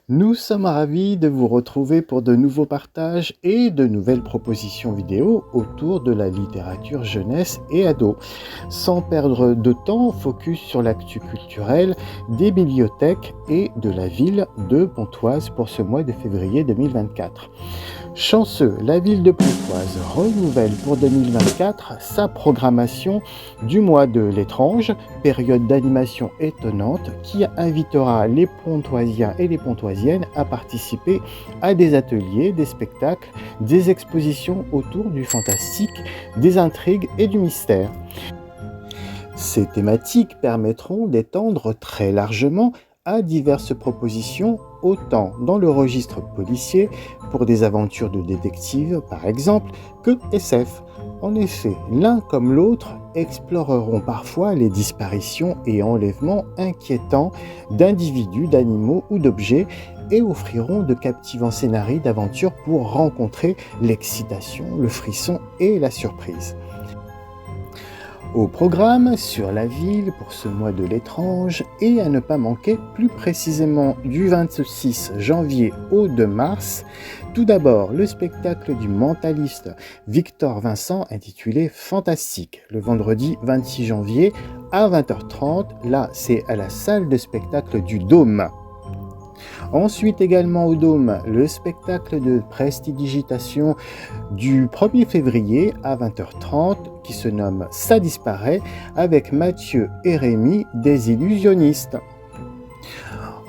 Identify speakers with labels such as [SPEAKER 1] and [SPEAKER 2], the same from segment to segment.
[SPEAKER 1] Nous sommes ravis de vous retrouver pour de nouveaux partages et de nouvelles propositions vidéo autour de la littérature jeunesse et ado. Sans perdre de temps, focus sur l'actu culturelle des bibliothèques et de la ville de Pontoise pour ce mois de février 2024. Chanceux, la ville de Pontoise renouvelle pour 2024 sa programmation du mois de l'étrange, période d'animation étonnante qui invitera les Pontoisiens et les Pontoisiennes à participer à des ateliers, des spectacles, des expositions autour du fantastique, des intrigues et du mystère. Ces thématiques permettront d'étendre très largement à diverses propositions, autant dans le registre policier, pour des aventures de détective par exemple, que SF. En effet, l'un comme l'autre exploreront parfois les disparitions et enlèvements inquiétants d'individus, d'animaux ou d'objets et offriront de captivants scénarios d'aventure pour rencontrer l'excitation, le frisson et la surprise. Au programme sur la ville pour ce mois de l'étrange et à ne pas manquer plus précisément du 26 janvier au 2 mars, tout d'abord le spectacle du mentaliste Victor Vincent intitulé Fantastique, le vendredi 26 janvier à 20h30, là c'est à la salle de spectacle du Dôme. Ensuite également au Dôme, le spectacle de prestidigitation du 1er février à 20h30 qui se nomme Ça disparaît avec Mathieu et Rémi des illusionnistes.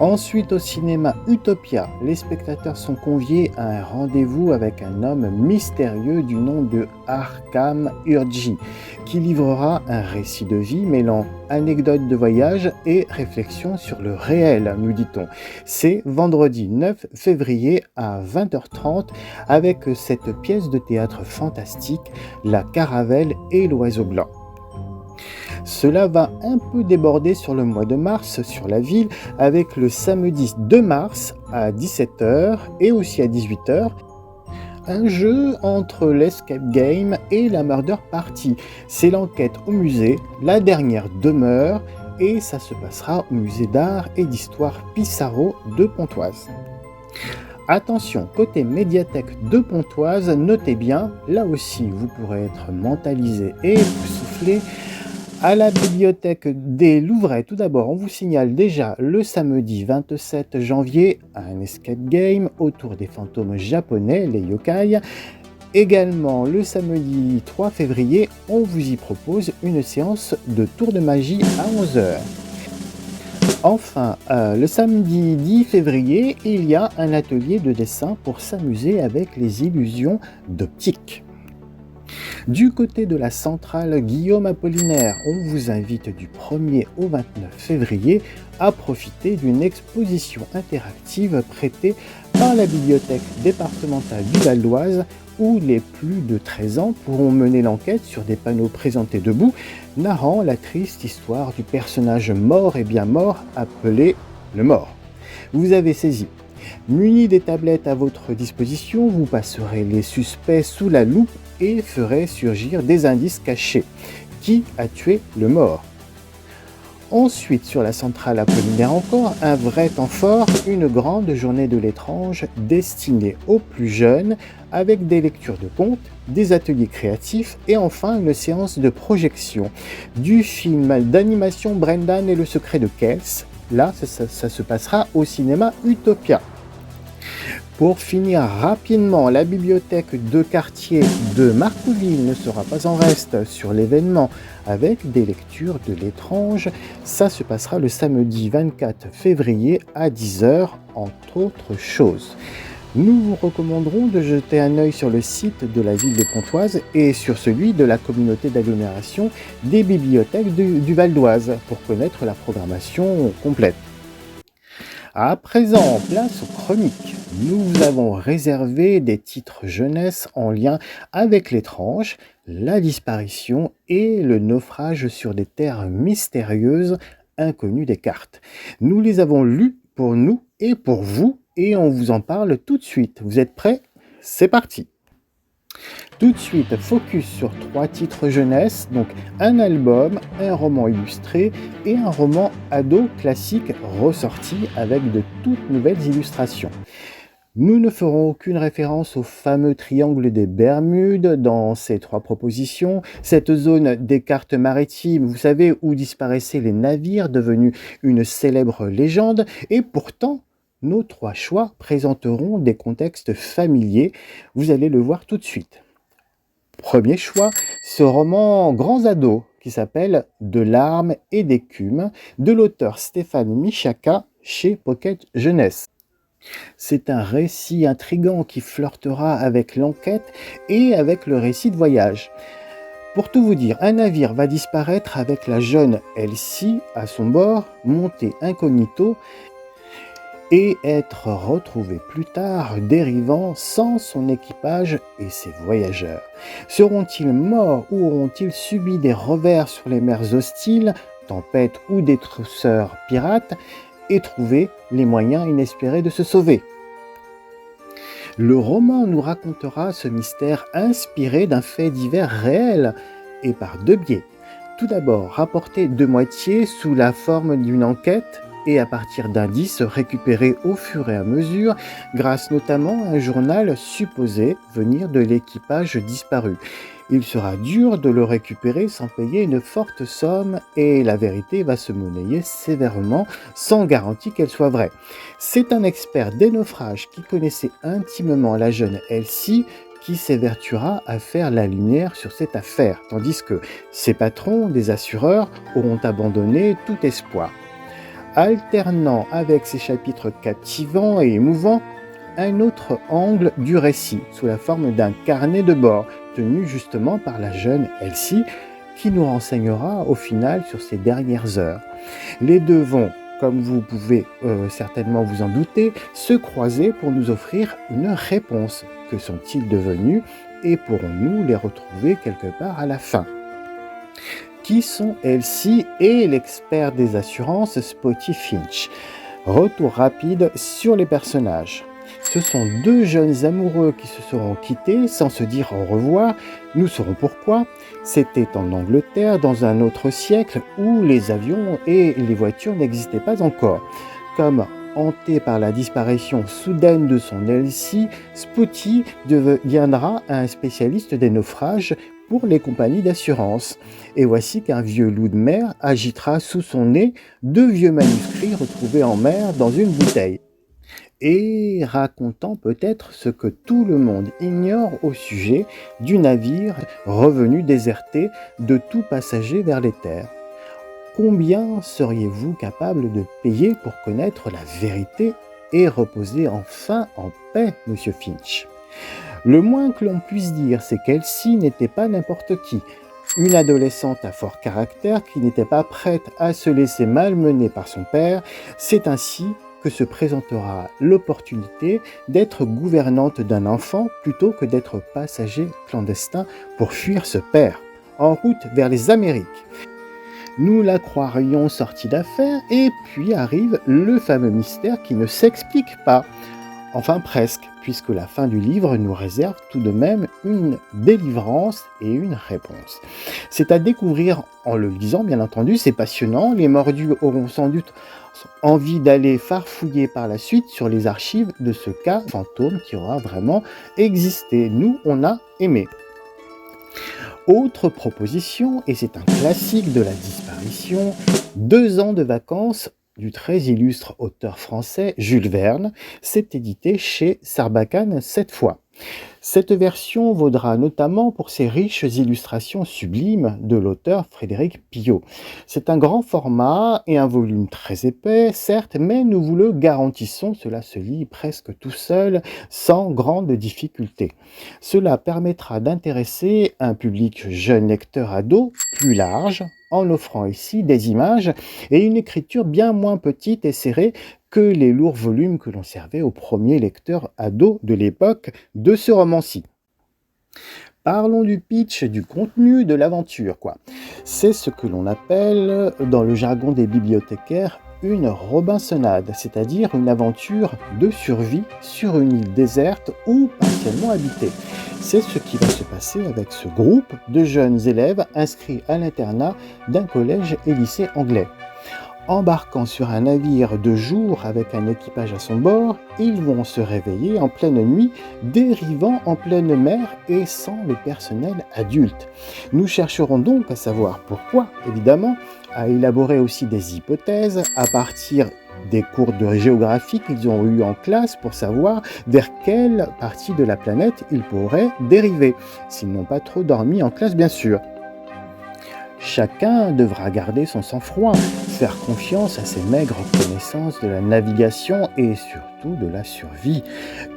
[SPEAKER 1] Ensuite au cinéma Utopia, les spectateurs sont conviés à un rendez-vous avec un homme mystérieux du nom de Arkham Urgi, qui livrera un récit de vie mêlant anecdotes de voyage et réflexions sur le réel, nous dit-on. C'est vendredi 9 février à 20h30 avec cette pièce de théâtre fantastique, La Caravelle et l'Oiseau Blanc. Cela va un peu déborder sur le mois de mars sur la ville avec le samedi 2 mars à 17h et aussi à 18h un jeu entre l'escape game et la murder party. C'est l'enquête au musée, la dernière demeure et ça se passera au musée d'art et d'histoire Pissarro de Pontoise. Attention, côté médiathèque de Pontoise, notez bien, là aussi vous pourrez être mentalisé et soufflé. À la bibliothèque des Louvrais, tout d'abord, on vous signale déjà le samedi 27 janvier un escape game autour des fantômes japonais, les yokai. Également, le samedi 3 février, on vous y propose une séance de tour de magie à 11h. Enfin, le samedi 10 février, il y a un atelier de dessin pour s'amuser avec les illusions d'optique. Du côté de la centrale Guillaume Apollinaire, on vous invite du 1er au 29 février à profiter d'une exposition interactive prêtée par la bibliothèque départementale du Val d'Oise où les plus de 13 ans pourront mener l'enquête sur des panneaux présentés debout, narrant la triste histoire du personnage mort et bien mort appelé le mort. Vous avez saisi. Muni des tablettes à votre disposition, vous passerez les suspects sous la loupe et ferez surgir des indices cachés. Qui a tué le mort? Ensuite, sur la centrale Apollinaire encore, un vrai temps fort, une grande journée de l'étrange destinée aux plus jeunes avec des lectures de contes, des ateliers créatifs et enfin une séance de projection du film d'animation Brendan et le secret de Kells. Là, ça se passera au cinéma Utopia. Pour finir rapidement, la bibliothèque de quartier de Marcouville ne sera pas en reste sur l'événement avec des lectures de l'étrange. Ça se passera le samedi 24 février à 10h, entre autres choses. Nous vous recommanderons de jeter un œil sur le site de la ville de Pontoise et sur celui de la communauté d'agglomération des bibliothèques du Val d'Oise pour connaître la programmation complète. À présent, place aux chroniques. Nous vous avons réservé des titres jeunesse en lien avec l'étrange, la disparition et le naufrage sur des terres mystérieuses inconnues des cartes. Nous les avons lus pour nous et pour vous et on vous en parle tout de suite. Vous êtes prêts? C'est parti! Tout de suite, focus sur 3 titres jeunesse, donc un album, un roman illustré et un roman ado classique ressorti avec de toutes nouvelles illustrations. Nous ne ferons aucune référence au fameux triangle des Bermudes dans ces 3 propositions, cette zone des cartes maritimes, vous savez, où disparaissaient les navires devenus une célèbre légende, et pourtant, nos 3 choix présenteront des contextes familiers, vous allez le voir tout de suite. Premier choix, ce roman Grands ados qui s'appelle De larmes et d'écume de l'auteur Stéphane Michaka chez Pocket Jeunesse. C'est un récit intrigant qui flirtera avec l'enquête et avec le récit de voyage. Pour tout vous dire, un navire va disparaître avec la jeune Elsie à son bord, montée incognito, et être retrouvé plus tard dérivant sans son équipage et ses voyageurs. Seront-ils morts ou auront-ils subi des revers sur les mers hostiles, tempêtes ou détruiseurs pirates, et trouvé les moyens inespérés de se sauver? Le roman nous racontera ce mystère inspiré d'un fait divers réel et par 2 biais. Tout d'abord, rapporté de moitié sous la forme d'une enquête et à partir d'indices récupérés au fur et à mesure, grâce notamment à un journal supposé venir de l'équipage disparu. Il sera dur de le récupérer sans payer une forte somme et la vérité va se monnayer sévèrement sans garantie qu'elle soit vraie. C'est un expert des naufrages qui connaissait intimement la jeune Elsie qui s'évertuera à faire la lumière sur cette affaire, tandis que ses patrons, des assureurs, auront abandonné tout espoir. Alternant avec ces chapitres captivants et émouvants, un autre angle du récit, sous la forme d'un carnet de bord, tenu justement par la jeune Elsie, qui nous renseignera au final sur ses dernières heures. Les deux vont, comme vous pouvez certainement vous en douter, se croiser pour nous offrir une réponse. Que sont-ils devenus et pourrons-nous les retrouver quelque part à la fin? Qui sont Elsie et l'expert des assurances Spotty Finch? Retour rapide sur les personnages. Ce sont 2 jeunes amoureux qui se seront quittés sans se dire au revoir. Nous saurons pourquoi. C'était en Angleterre dans un autre siècle où les avions et les voitures n'existaient pas encore. Comme hanté par la disparition soudaine de son Elsie, Spotty deviendra un spécialiste des naufrages pour les compagnies d'assurance. Et voici qu'un vieux loup de mer agitera sous son nez 2 vieux manuscrits retrouvés en mer dans une bouteille, et racontant peut-être ce que tout le monde ignore au sujet du navire revenu déserté de tout passager vers les terres. Combien seriez-vous capable de payer pour connaître la vérité et reposer enfin en paix, Monsieur Finch? Le moins que l'on puisse dire, c'est qu'Elsie n'était pas n'importe qui. Une adolescente à fort caractère qui n'était pas prête à se laisser malmener par son père. C'est ainsi que se présentera l'opportunité d'être gouvernante d'un enfant plutôt que d'être passager clandestin pour fuir ce père, en route vers les Amériques. Nous la croirions sortie d'affaires et puis arrive le fameux mystère qui ne s'explique pas. Enfin presque, puisque la fin du livre nous réserve tout de même une délivrance et une réponse. C'est à découvrir en le lisant, bien entendu, c'est passionnant. Les mordus auront sans doute envie d'aller farfouiller par la suite sur les archives de ce cas fantôme qui aura vraiment existé. Nous, on a aimé. Autre proposition, et c'est un classique de la disparition, 2 ans de vacances du très illustre auteur français Jules Verne. C'est édité chez Sarbacane cette fois. Cette version vaudra notamment pour ses riches illustrations sublimes de l'auteur Frédéric Pillot. C'est un grand format et un volume très épais, certes, mais nous vous le garantissons, cela se lit presque tout seul, sans grande difficulté. Cela permettra d'intéresser un public jeune lecteur ado plus large, en offrant ici des images et une écriture bien moins petite et serrée que les lourds volumes que l'on servait aux premiers lecteurs ados de l'époque de ce roman-ci. Parlons du pitch, du contenu de l'aventure, quoi. C'est ce que l'on appelle, dans le jargon des bibliothécaires, une Robinsonade, c'est-à-dire une aventure de survie sur une île déserte ou partiellement habitée. C'est ce qui va se passer avec ce groupe de jeunes élèves inscrits à l'internat d'un collège et lycée anglais. Embarquant sur un navire de jour avec un équipage à son bord, ils vont se réveiller en pleine nuit, dérivant en pleine mer et sans le personnel adulte. Nous chercherons donc à savoir pourquoi, évidemment, à élaborer aussi des hypothèses à partir des cours de géographie qu'ils ont eu en classe pour savoir vers quelle partie de la planète ils pourraient dériver, s'ils n'ont pas trop dormi en classe bien sûr. Chacun devra garder son sang-froid, faire confiance à ses maigres connaissances de la navigation et surtout de la survie.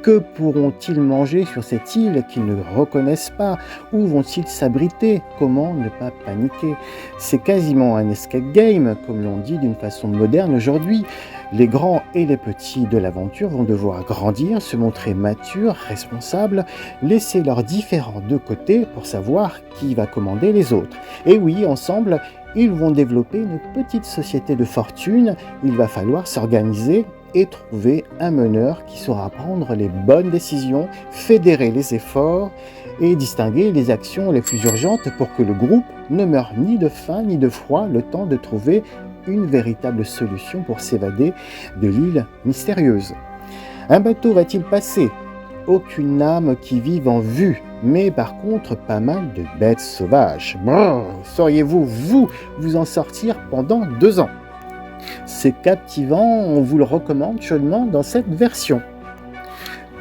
[SPEAKER 1] Que pourront-ils manger sur cette île qu'ils ne reconnaissent pas? Où vont-ils s'abriter? Comment ne pas paniquer? C'est quasiment un escape game, comme l'on dit d'une façon moderne aujourd'hui. Les grands et les petits de l'aventure vont devoir grandir, se montrer matures, responsables, laisser leurs différends de côté pour savoir qui va commander les autres. Et oui, ensemble, ils vont développer une petite société de fortune. Il va falloir s'organiser et trouver un meneur qui saura prendre les bonnes décisions, fédérer les efforts et distinguer les actions les plus urgentes pour que le groupe ne meure ni de faim ni de froid, le temps de trouver une véritable solution pour s'évader de l'île mystérieuse. Un bateau va-t-il passer? Aucune âme qui vive en vue, mais par contre pas mal de bêtes sauvages. Brrr, sauriez-vous, vous en sortir pendant 2 ans? C'est captivant, on vous le recommande chaudement dans cette version.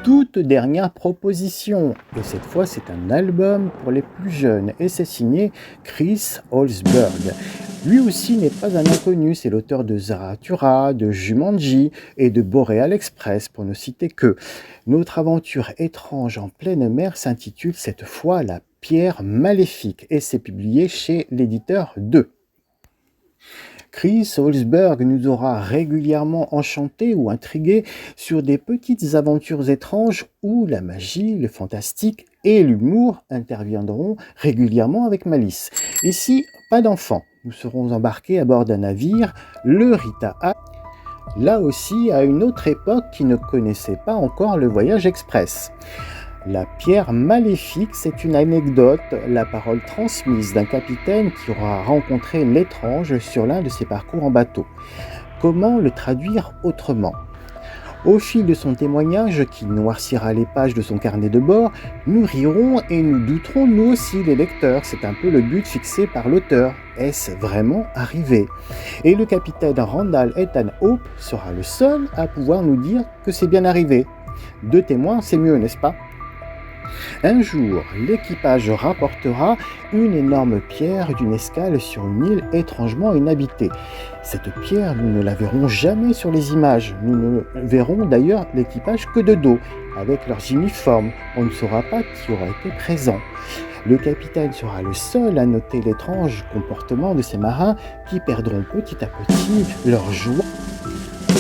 [SPEAKER 1] Toute dernière proposition, et cette fois c'est un album pour les plus jeunes, et c'est signé Chris Holzberg. Lui aussi n'est pas un inconnu, c'est l'auteur de Zarathustra, de Jumanji et de Boreal Express, pour ne citer que. Notre aventure étrange en pleine mer s'intitule cette fois La Pierre Maléfique, et c'est publié chez l'éditeur 2. Chris Holzberg nous aura régulièrement enchantés ou intrigués sur des petites aventures étranges où la magie, le fantastique et l'humour interviendront régulièrement avec malice. Ici, pas d'enfants. Nous serons embarqués à bord d'un navire, le Rita A, là aussi à une autre époque qui ne connaissait pas encore le voyage express. La pierre maléfique, c'est une anecdote, la parole transmise d'un capitaine qui aura rencontré l'étrange sur l'un de ses parcours en bateau. Comment le traduire autrement? Au fil de son témoignage, qui noircira les pages de son carnet de bord, nous rirons et nous douterons nous aussi les lecteurs. C'est un peu le but fixé par l'auteur. Est-ce vraiment arrivé? Et le capitaine Randall Ethan Hope sera le seul à pouvoir nous dire que c'est bien arrivé. 2 témoins, c'est mieux, n'est-ce pas? Un jour, l'équipage rapportera une énorme pierre d'une escale sur une île étrangement inhabitée. Cette pierre, nous ne la verrons jamais sur les images. Nous ne verrons d'ailleurs l'équipage que de dos, avec leurs uniformes. On ne saura pas qui aura été présent. Le capitaine sera le seul à noter l'étrange comportement de ces marins qui perdront petit à petit leur joie,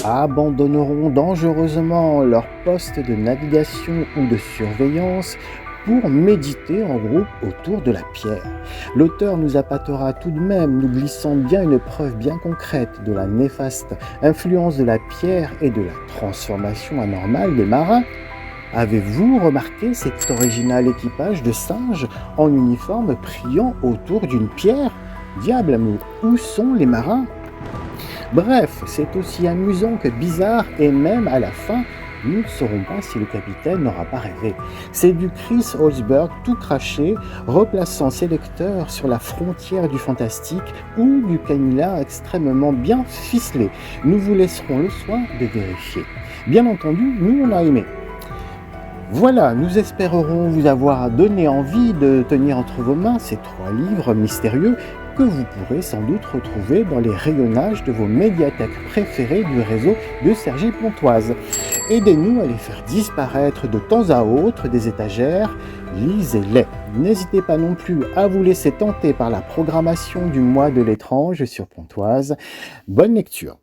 [SPEAKER 1] abandonneront dangereusement leur poste de navigation ou de surveillance pour méditer en groupe autour de la pierre. L'auteur nous appâtera tout de même, nous glissant bien une preuve bien concrète de la néfaste influence de la pierre et de la transformation anormale des marins. Avez-vous remarqué cet original équipage de singes en uniforme priant autour d'une pierre? Diable amour, où sont les marins? Bref, c'est aussi amusant que bizarre et même à la fin, nous ne saurons pas si le capitaine n'aura pas rêvé. C'est du Chris Holzberg tout craché, replaçant ses lecteurs sur la frontière du fantastique ou du canular extrêmement bien ficelé. Nous vous laisserons le soin de vérifier. Bien entendu, nous on a aimé. Voilà, nous espérerons vous avoir donné envie de tenir entre vos mains ces 3 livres mystérieux que vous pourrez sans doute retrouver dans les rayonnages de vos médiathèques préférées du réseau de Cergy Pontoise. Aidez-nous à les faire disparaître de temps à autre des étagères, lisez-les. N'hésitez pas non plus à vous laisser tenter par la programmation du mois de l'étrange sur Pontoise. Bonne lecture.